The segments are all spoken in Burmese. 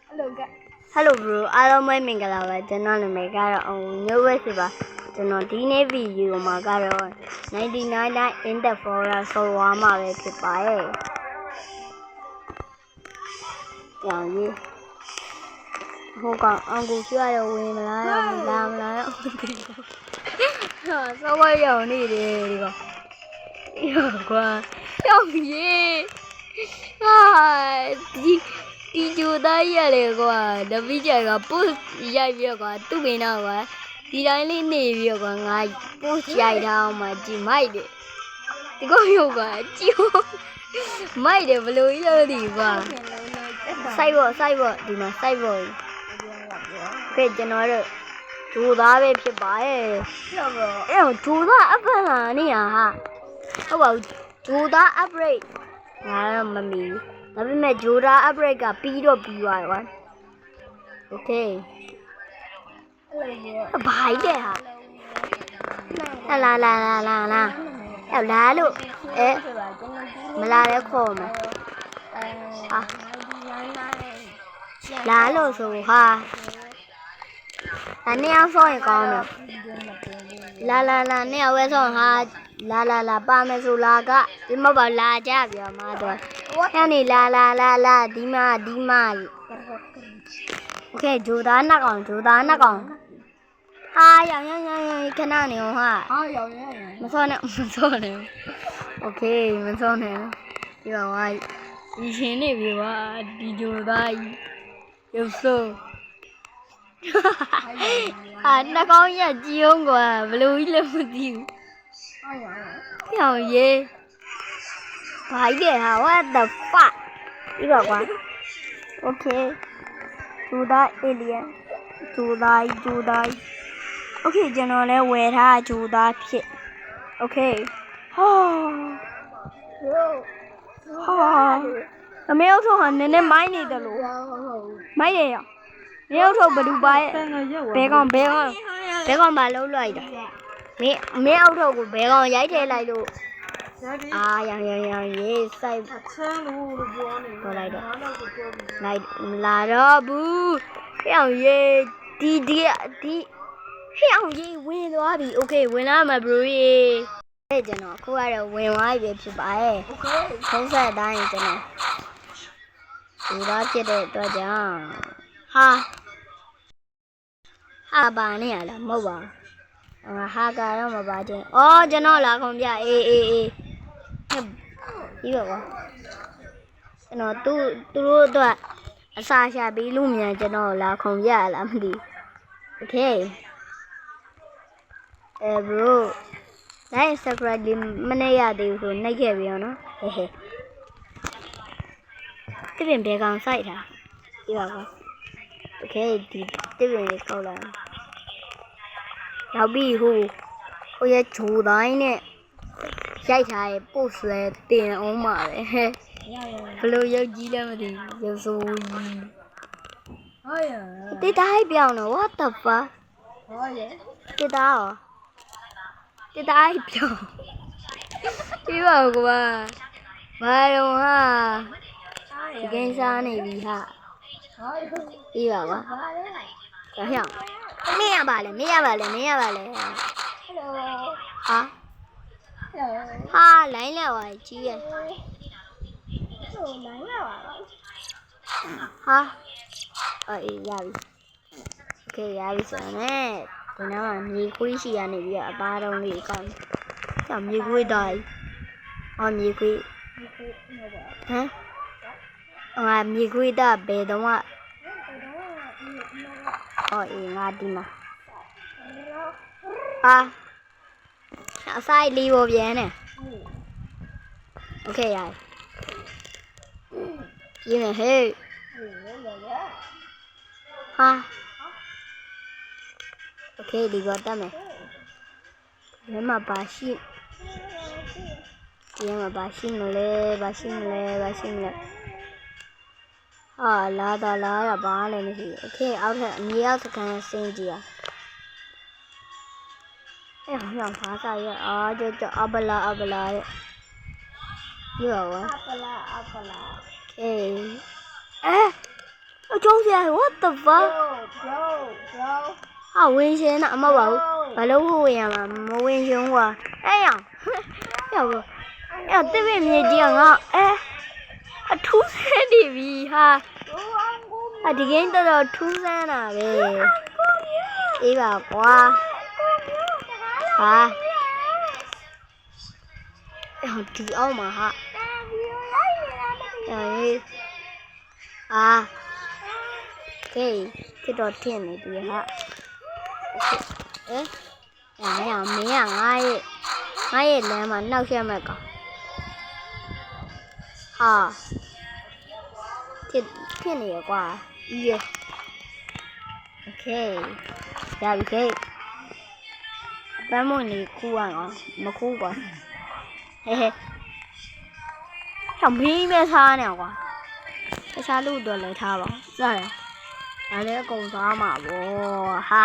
Hello bro အားလုံးပဲမင်္ဂလာပါကျွန်တော်နာမည်ကတော့မျိုးဝဲစီပါကျွန်တော်ဒီနေ့ဗီဒီယိုမှာကတော့99 Night in the Forest ဆိုသွားမှာပဲဖြစ်ပါရဲ့ကြောင်ကြီးဟိုကောင်အောင်ကိုကြွရဝင်မလားမလားမလားဟာစောဝရောင်နေတယ်ဒီကောင်ရောကွာရောင်ကြီးဟာဒီကျူသားရတယ်ကွာတပည့်ကြကပို့ရိုက်ပြီးကွာသူ့မင်းတော့ကွာဒီတိုင်းလေးနေပြီးကွာငါပို့ရိုက်ထားအောင်မှကြည်မိုက်တယ်ဒီကောင်ရောကွာကြည်မိုက်တယ်ဘလို့ရသည်ကွာစိုက်ဖို့ဒီမှာစိုက်ဖို့ခေကျွန်တော်တို့ကျူသားပဲဖြစ်ပါရဲ့အဲ့ကျူသားအပ္ပလာနေဟာဟုတ်ပါဘူးကျူသား upgrade ငါတော့မမီဒါပေမဲ့ဂျိုဒါ upgrade ကပြီးတော့ပြီးသွားတယ်ကွာ Okay ဘာကြီးတဲ့ဟာလာရောက်လာလို့မလာလဲခေါ်မယ်ဟာလာလို့ဆိုဟာအနေအောင်ဆိုရင်ကောင်းတယ်လာနေအောင်ဝဲဆောင်ဟာလာပါမယ်ဆိုလာကဒီမပါလာကြပြောမှာတော့ဟဲ့နေလာဒီမှာโอเคဂျိုသားနှစ်ကောင်ဟာရောင်ခဏနေအောင်ဟာရောင်မစောနဲ့โอเคမစောနဲ့ဒီကောင်ကဒီရှင်နေပြီကွာဒီဂျိုသားရုပ်ဆိုးဟာနှစ်ကောင်ရကြည့်အောင်ကွာဘလို့ကြီးလည်းမသိဘူးရောင်ရေးဘာကြီးလဲဟာ what the fuck ဒီတော့ကွာ okay ဂျိုသား alien ဂျိုသား okay ကျွန်တော်လည်းဝယ်ထားဂျိုသားဖြစ် okay အမေတို့ဟာနည်းနည်းမိုင်းနေတယ်လို့မိုင်းနေရမင်းတို့ဘယ်သူပါရဲ့ဘဲကောင်ပါလုံးလိုက်တာမင်းအောက်ထုတ်ကိုဘဲကောင်ရိုက်ထဲလိုက်လို့အာရောင်ရေးစိုက်ချမ်းလို့ပြောနေတော့လိုက်လာတော့ဘူးဟဲ့အောင်ရေးဒီဟဲ့အောင်ရေးဝင်သွားပြီโอเคဝင်လာမှာ bro ရေကျွန်တော်အခုကတော့ဝင်သွားပြီဖြစ်ပါရဲ့ဖုန်းဆက်တိုင်းကျွန်တော်ဒီတော့ဖြစ်တဲ့အတွက်ကြောင့်ဟာပါနေရလားမဟုတ်ပါဟာကတော့မပါချင်းအော်ကျွန်တော်လာခုံပြအေးပြီးတော့ကွာကျွန်တော်သူတို့အတွက်အစာရှာပြီးလို့မြန်ကျွန်တော်လာခုံပြရလားမသိโอเคbro လိုက် subscribe မနေရသေးဘူးဆိုနှိပ်ခဲ့ပြီနော်ဟဲ့ဒီပင်ဘဲကောင်စိုက်တာဒီပါကွာโอเคဒီပင်လေးခေါက်လာရောက်ပြီဟိုရဲ့ဂျိုတိုင်းနဲ့ရိုက်ထားရဲ့ post လဲတင်အောင်ပါပဲဘလို့ရုပ်ကြီးလည်းမသိရုပ်ဆိုးကြီးတိတိုင်းပြောင်းတော့ what the fuck တိတိုင်းပြောင်းဒီပါကွာဘာတော့ဟာဒီကိန်းစားနေပြီဟာဒီပါကွာဟဲ့မင်းရပါလေဟာလိုင်းလာပါကြီးရဟာအေးရပြီโอเคရပြီဆိုတော့ဒီနားမှာမြေခွေးရှိရနေပြီးအသားတုံးလေးကောင်းကြောင်မြေခွေးတိုင်းမြေခွေးငါမြေခွေးတာဘယ်တော့မှအေးငါဒီမှာအဆိုင်လေးပေါ်ပြန်နေโอเคရပြီဟေးโอเคဒီကတမ်းမယ်ဒီမှာဘာရှိမလဲလာတာဘာလည်းမရှိဘူးโอเคအောက်ထပ်အမြေအောက်စကန်စင်းကြည့်ရဘာသာရကြောအပလာရဲ့ရောအပလာအေး ကျုံးစရာ what the fuck ဟာဝင်ရှင်တာအမပါဘူးဘာလို့ဝင်ရမှာမဝင်ရှင်ကွာအဲ့ရရောက်အဲ့တစ်ပြည့်မြေကြီးကငါအထူးဆန်းနေပြီဟာဒီကိန်းတော့ထူးဆန်းတာပဲအေးပါကွာဟာဒီအောင်မှာဟာကဲဖြစ်တော့ထင်နေပြီဟာမင်းကငါရဲ့လမ်းမှာနှောက်ရက်မဲ့ကောင်ဟာဖြစ်နေရကွာအေးโอเคရပြီခေပန်းမွန်လေးခူးရအောင်မခူးကွာဟဲ့မင်းပဲထားနေကွာတခြားလူတော့လည်းထားပါစတယ်ဒါလည်းအကုန်စားမှာဗောဟာ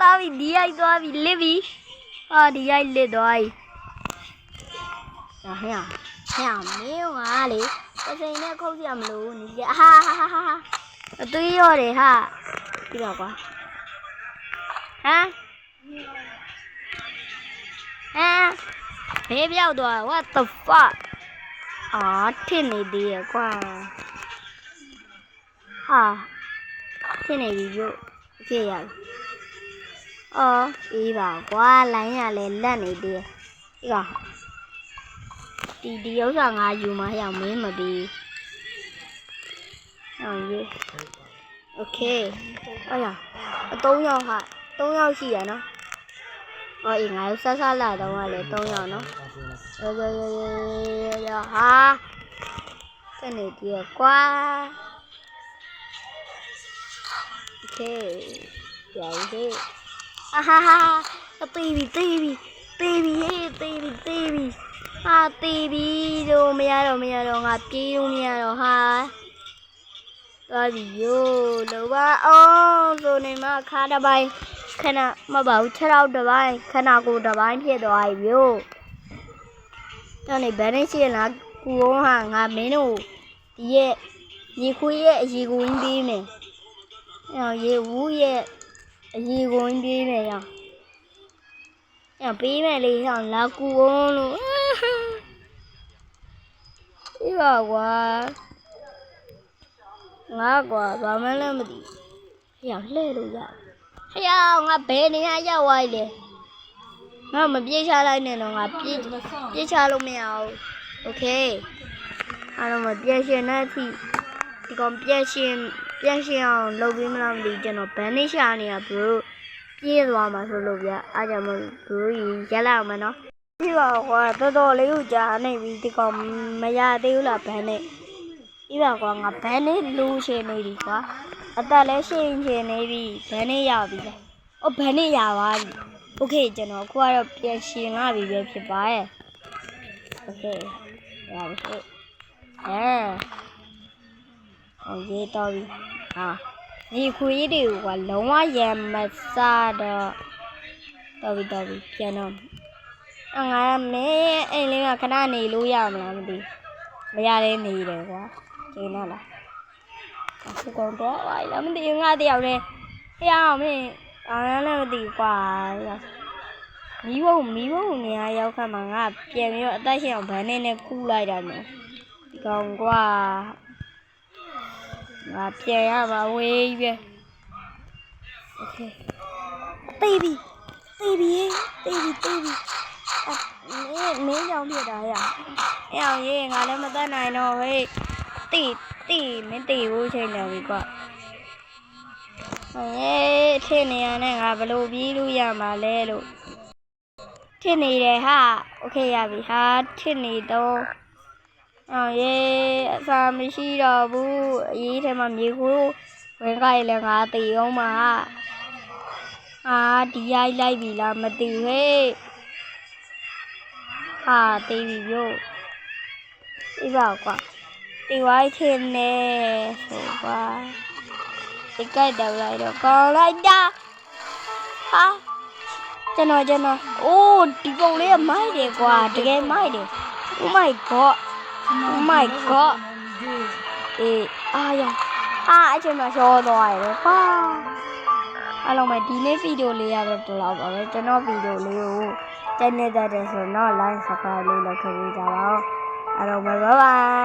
တာပြီဒီရိုက်သွားပြီလစ်ပြီဟာဒီရိုက်လစ်သွားပြီဟဲ့မင်းကလေပစိန်နဲ့ခုတ်ရမလို့နေကြဟာအသွေးရောတယ်ဟာပြီးတော့ကွာဘေးပြောက်သွား what the fuck ထင်နေသေးရကွာဟာထင်နေပြီပြုတ်ကြည့်ရပြီအေးပါကွာလိုင်းရလဲလက်နေသေးရဒီဥစ္စာငါယူမှာဟဲ့မင်းမပြီးရေးโอเคအဲ့ရ3ယောက်ဟာ3ယောက်ရှိရနော်အေးငါတို့ဆက်လာတော့ကလည်း3ယောက်နော်ဟာကနေဒီကွာโอเคပြန်ပြီတေးပြီဟာတေးပြီတော့မရတော့ငါပြေးလို့မရတော့ဟာသွားပြီယောလောပါအောင်ဆိုနေမှာခါတစ်ပိုင်းခဏမပါဘူး6ရောက်တစ်ပိုင်းခဏကိုတစ်ပိုင်းဖြစ်သွားပြီယောတော့နေဘယ်နဲ့ရှိလားကူအောင်ဟာငါမင်းတို့ဒီရဲ့ရေခွေးရဲ့အရေကိုင်းပေးမယ်ရေဝူးရဲ့အရေကိုင်းပေးမယ်ပေးမယ်လေလာကူအောင်လို့ဒီပါကွာငါကွာဘာမှလည်းမသိလှည့်လို့ရငါဘယ်နေရာရောက်သွားလဲငါမပြေးချလိုက်နဲ့တော့ငါပြေးချလို့မရဘူးโอเคအဲ့တော့မပြေးရှင်တဲ့အထိဒီကောင်ပြေးရှင်အောင်လုပ်ပြီးမလားမသိကျွန်တော်ဘန်နေရှာနေရဘရိုပြေးသွားမှာဆိုလို့ဗျအားကြောင့်မဘရိုရက်လိုက်အောင်မနော်ဒီပါကွာတော်လေးကိုကြာနေပြီဒီကောင်မရသေးဘူးလားဘန်နေဒီပါကွာငါဘန်နေလူချင်နေပြီကွာအသက်လည်းရှိရင်ချင်နေပြီဘန်နေရပြီလေဘန်နေရပါပြီโอเคကျွန်တော်အခုကတော့ပြန်ရှင်လာပြီပဲဖြစ်ပါရဲ့โอเคရပြီရေးတော့ပြီဒီခွေးတွေကလုံးဝရံမစားတော့ပြန်တော့ငါမင်းအိမ်လေးကခဏနေလို့ရမလားမသိမရလဲနေတယ်ကွာကျင်းတော့လားအခုကောင်တော့ဘာလဲမသိငါတယောက်တည်းမင်းအားလည်းမသိကွာမီးဝုံနေရာရောက်ခါမှာငါပြန်ပြီးတော့အသက်ရှင်အောင်ဗန်းနဲ့ကူးလိုက်တာနော်ဒီကောင်ကွာငါပြန်ရပါဝေးပဲโอเคတေးပြီမင်းကြောင့်ဖြစ်တာရအောင်ရေးငါလည်းမတတ်နိုင်တော့ဟေးတေးမင်းတေးဖို့ချိန်တယ်ပြီကွာထင်နေရနဲ့ငါဘလို့ပြီးလို့ရမှာလဲလို့ထင်နေတယ်ဟာโอเคရပြီဟာထင်နေတော့အစာမရှိတော့ဘူးအရေးထဲမှာမြေခိုးဝင်ကြရလဲငါတေးအောင်မှာဒီရိုက်လိုက်ပြီလားမသိဟဲ့တေးပြီပြို့ဒီပါကွာတေးဝိုင်းထင်နေဆိုကွာဒီကြိုက်တယ်လိုက်တော့ကောင်းလိုက်တာကျွန်တော်ဒီပုံလေးကမိုက်တယ်ကွာတကယ်မိုက်တယ် Oh my god အေးအားရအချိန်မှာရှောသွားရပဲပါအားလုံးပဲဒီနေ့ဗီဒီယိုလေးရတော့ဒီလောက်ပါပဲကျွန်တော်ဗီဒီယိုလေးကိုကြိုက်နေတတ်တယ်ဆိုတော့ like subscribe လေးလုပ်ခဲ့ကြပါဦးအားလုံးပဲ bye bye